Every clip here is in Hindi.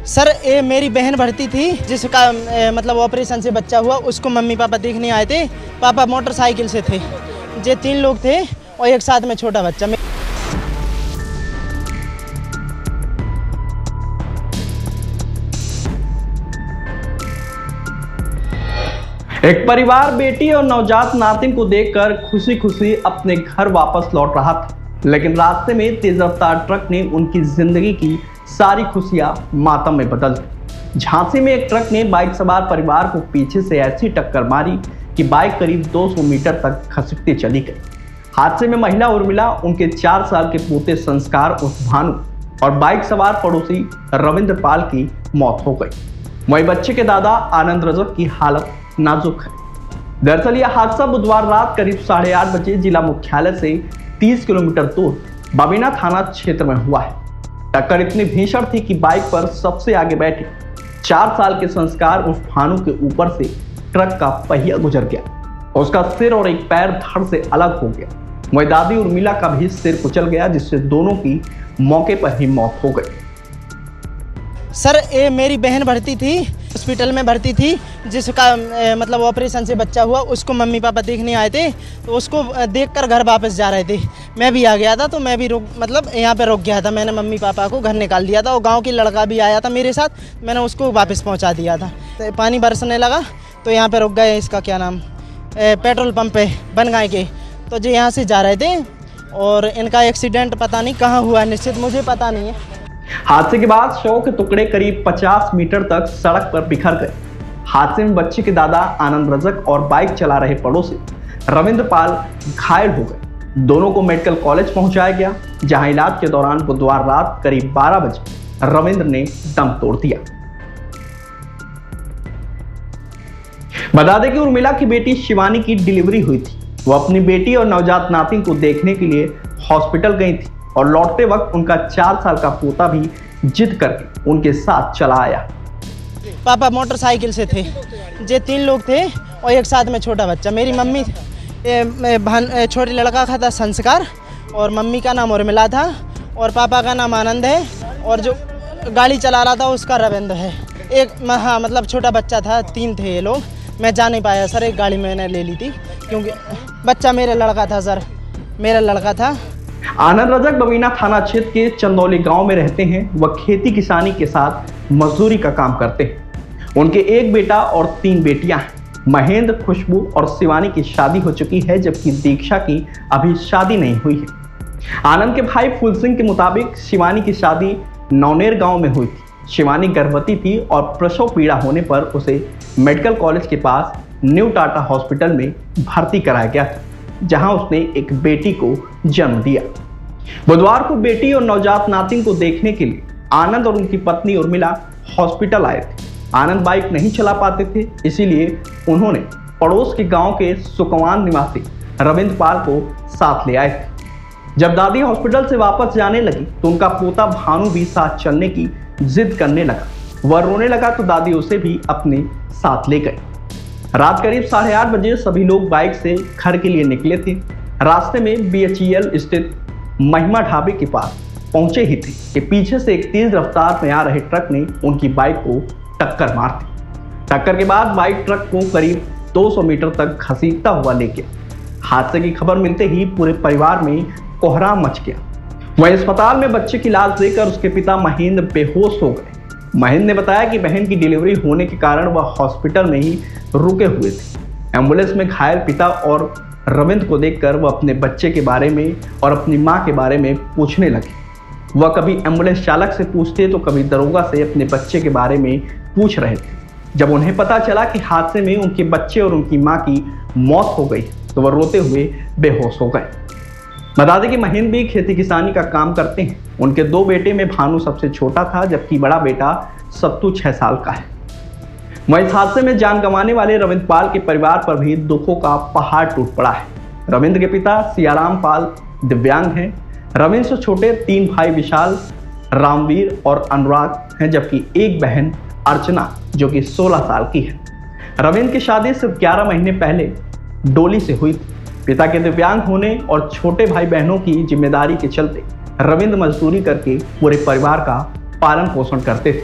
सर ये मेरी बहन भर्ती थी जिसका मतलब ऑपरेशन से बच्चा हुआ, उसको मम्मी पापा देखने आए थे। पापा मोटरसाइकिल से थे, ये 3 लोग थे और एक साथ में छोटा बच्चा। एक परिवार बेटी और नवजात नातिन को देखकर खुशी खुशी अपने घर वापस लौट रहा था, लेकिन रास्ते में तेज रफ्तार ट्रक ने उनकी जिंदगी की सारी खुशियां मातम में बदल दी। झांसी में एक ट्रक ने बाइक सवार परिवार को पीछे से ऐसी टक्कर मारी कि बाइक करीब 200 मीटर तक खसकती चली गई। हादसे में महिला उर्मिला, उनके 4 साल के पोते संस्कार उर्फ भानु और बाइक सवार पड़ोसी रविंद्र पाल की मौत हो गई। वहीं बच्चे के दादा आनंद रजक की हालत नाजुक है। दरअसल यह हादसा बुधवार रात करीब 8:30 बजे जिला मुख्यालय से 30 किलोमीटर दूर बबीना थाना क्षेत्र में हुआ है। टक्कर इतनी भीषण थी कि बाइक पर सबसे आगे बैठे 4 साल के संस्कार उर्फ भानु के ऊपर से ट्रक का पहिया गुजर गया। उसका सिर और एक पैर धड़ से अलग हो गया। वहीं दादी उर्मिला का भी सिर कुचल गया, जिससे दोनों की मौके पर ही मौत हो गई। सर ये मेरी बहन भर्ती थी, हॉस्पिटल में भर्ती थी, जिसका मतलब ऑपरेशन से बच्चा हुआ, उसको मम्मी पापा देखने आए थे। तो उसको देखकर घर वापस जा रहे थे। मैं भी आ गया था, तो मैं भी यहाँ पे रुक गया था। मैंने मम्मी पापा को घर निकाल दिया था और गांव की लड़का भी आया था मेरे साथ, मैंने उसको वापस पहुंचा दिया था। तो पानी बरसने लगा तो यहाँ पे रुक गए। इसका क्या नाम, पेट्रोल पंप पे बनगांव के। तो जो यहाँ से जा रहे थे और इनका एक्सीडेंट पता नहीं कहाँ हुआ, निश्चित मुझे पता नहीं है। हादसे के बाद शव के टुकड़े करीब 50 मीटर तक सड़क पर बिखर गए। हादसे में बच्चे के दादा आनंद रजक और बाइक चला रहे पड़ोसी रविंद्र पाल घायल हो गए। दोनों को मेडिकल कॉलेज पहुंचाया गया, जहां इलाज के दौरान बुधवार रात करीब 12 बजे रविंद्र ने दम तोड़ दिया। बता दें कि उर्मिला की बेटी शिवानी की डिलीवरी हुई थी। वो अपनी बेटी और नवजात नातिन को देखने के लिए हॉस्पिटल गई थी और लौटते वक्त उनका 4 साल का पोता भी जिद करके उनके साथ चला आया। पापा मोटरसाइकिल से थे, ये 3 लोग थे और एक साथ में छोटा बच्चा। मेरी मम्मी छोटे लड़का का था संस्कार और मम्मी का नाम उर्मिला था और पापा का नाम आनंद है और जो गाड़ी चला रहा था उसका रविंद्र है। हाँ मतलब छोटा बच्चा था, 3 थे ये लोग। मैं जा नहीं पाया सर, एक गाड़ी मैंने ले ली थी क्योंकि बच्चा मेरा लड़का था सर, मेरा लड़का था। आनंद रजक बबीना थाना क्षेत्र के चंदौली गांव में रहते हैं। वह खेती किसानी के साथ मजदूरी का काम करते हैं। उनके एक बेटा और 3 बेटियां हैं। महेंद्र, खुशबू और शिवानी की शादी हो चुकी है, जबकि दीक्षा की अभी शादी नहीं हुई है। आनंद के भाई फूल सिंह के मुताबिक शिवानी की शादी नौनेर गांव में हुई थी। शिवानी गर्भवती थी और प्रसव पीड़ा होने पर उसे मेडिकल कॉलेज के पास न्यू टाटा हॉस्पिटल में भर्ती कराया गया था, जहां उसने एक बेटी को जन्म दिया। बुधवार को बेटी और नवजात नातिन को देखने के लिए आनंद और उनकी पत्नी उर्मिला हॉस्पिटल आए थे। आनंद बाइक नहीं चला पाते थे, इसीलिए उन्होंने पड़ोस के गांव के सुकवान निवासी रविंद्र पाल को साथ ले आए थे। जब दादी हॉस्पिटल से वापस जाने लगी तो उनका पोता भानु भी साथ चलने की जिद करने लगा। वह रोने लगा तो दादी उसे भी अपने साथ ले गए। रात करीब 8:30 बजे सभी लोग बाइक से घर के लिए निकले थे। रास्ते में BHEL स्थित महिमा ढाबे के पास पहुंचे ही थे कि पीछे से एक तेज रफ्तार में आ रहे ट्रक ने उनकी बाइक को टक्कर मार दी। टक्कर के बाद बाइक ट्रक को करीब 200 मीटर तक घसीटता हुआ ले गया। हादसे की खबर मिलते ही पूरे परिवार में कोहराम मच गया। वहीं अस्पताल में बच्चे की लाश देखकर उसके पिता महेंद्र बेहोश हो गए। महेंद्र ने बताया कि बहन की डिलीवरी होने के कारण वह हॉस्पिटल में ही रुके हुए थे। एम्बुलेंस में घायल पिता और रविंद्र को देखकर वह अपने बच्चे के बारे में और अपनी मां के बारे में पूछने लगे। वह कभी एम्बुलेंस चालक से पूछते तो कभी दरोगा से अपने बच्चे के बारे में पूछ रहे थे। जब उन्हें पता चला कि हादसे में उनके बच्चे और उनकी मां की मौत हो गई तो वह रोते हुए बेहोश हो गए। बता दें कि महेंद्र भी खेती किसानी का काम करते हैं। उनके 2 बेटे में भानु सबसे छोटा था, जबकि बड़ा बेटा सत्तू 6 साल का है। वहीं इस हादसे में जान गंवाने वाले रविंद्र पाल के परिवार पर भी दुखों का पहाड़ टूट पड़ा है। रविंद्र के पिता सियाराम पाल दिव्यांग हैं। रविंद्र से छोटे 3 भाई विशाल, रामवीर और अनुराग हैं, जबकि एक बहन अर्चना जो कि 16 साल की है। रविंद्र की शादी सिर्फ 11 महीने पहले डोली से हुई थी। पिता के दिव्यांग होने और छोटे भाई बहनों की जिम्मेदारी के चलते रविंद्र मजदूरी करके पूरे परिवार का पालन पोषण करते थे।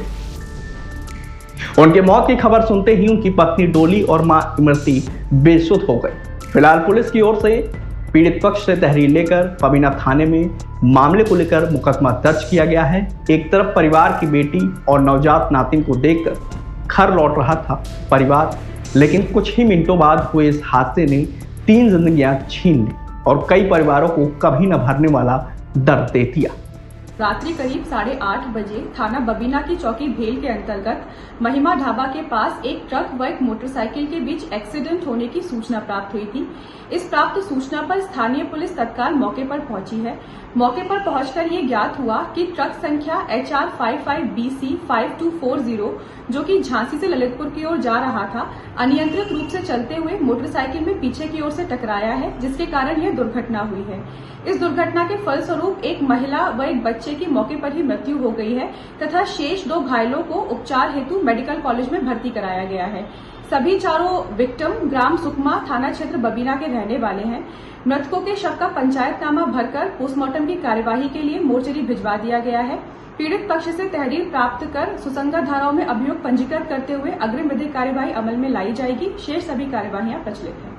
उनके मौत की खबर सुनते ही उनकी पत्नी डोली और मां इमरती बेसुध हो गई। फिलहाल पुलिस की ओर से पीड़ित पक्ष से तहरीर लेकर बबीना थाने में मामले को लेकर मुकदमा दर्ज किया गया है। एक तरफ परिवार की बेटी और नवजात नातिन को देखकर घर लौट रहा था परिवार, लेकिन कुछ ही मिनटों बाद हुए इस हादसे ने 3 जिंदगियां छीन ली और कई परिवारों को कभी न भरने वाला दर्द दे दिया। रात्रि करीब 8:30 बजे थाना बबीना की चौकी भेल के अंतर्गत महिमा ढाबा के पास एक ट्रक व एक मोटरसाइकिल के बीच एक्सीडेंट होने की सूचना प्राप्त हुई थी। इस प्राप्त सूचना पर स्थानीय पुलिस तत्काल मौके पर पहुंची है। मौके पर पहुंचकर ये ज्ञात हुआ कि ट्रक संख्या HR 55BC 5240 जो कि झांसी से ललितपुर की ओर जा रहा था, अनियंत्रित रूप से चलते हुए मोटरसाइकिल में पीछे की ओर से टकराया है, जिसके कारण यह दुर्घटना हुई है। इस दुर्घटना के फलस्वरूप एक महिला व एक बच्चे की मौके पर ही मृत्यु हो गई है तथा शेष 2 घायलों को उपचार हेतु मेडिकल कॉलेज में भर्ती कराया गया है। सभी चारों विक्टिम ग्राम सुकमा थाना क्षेत्र बबीना के रहने वाले हैं। मृतकों के शव का पंचायतनामा भरकर पोस्टमार्टम की कार्यवाही के लिए मोर्चरी भिजवा दिया गया है। पीड़ित पक्ष से तहरीर प्राप्त कर सुसंगत धाराओं में अभियोग पंजीकृत करते हुए अग्रिम विधिक कार्यवाही अमल में लाई जाएगी। शेष सभी कार्यवाहियां प्रचलित हैं।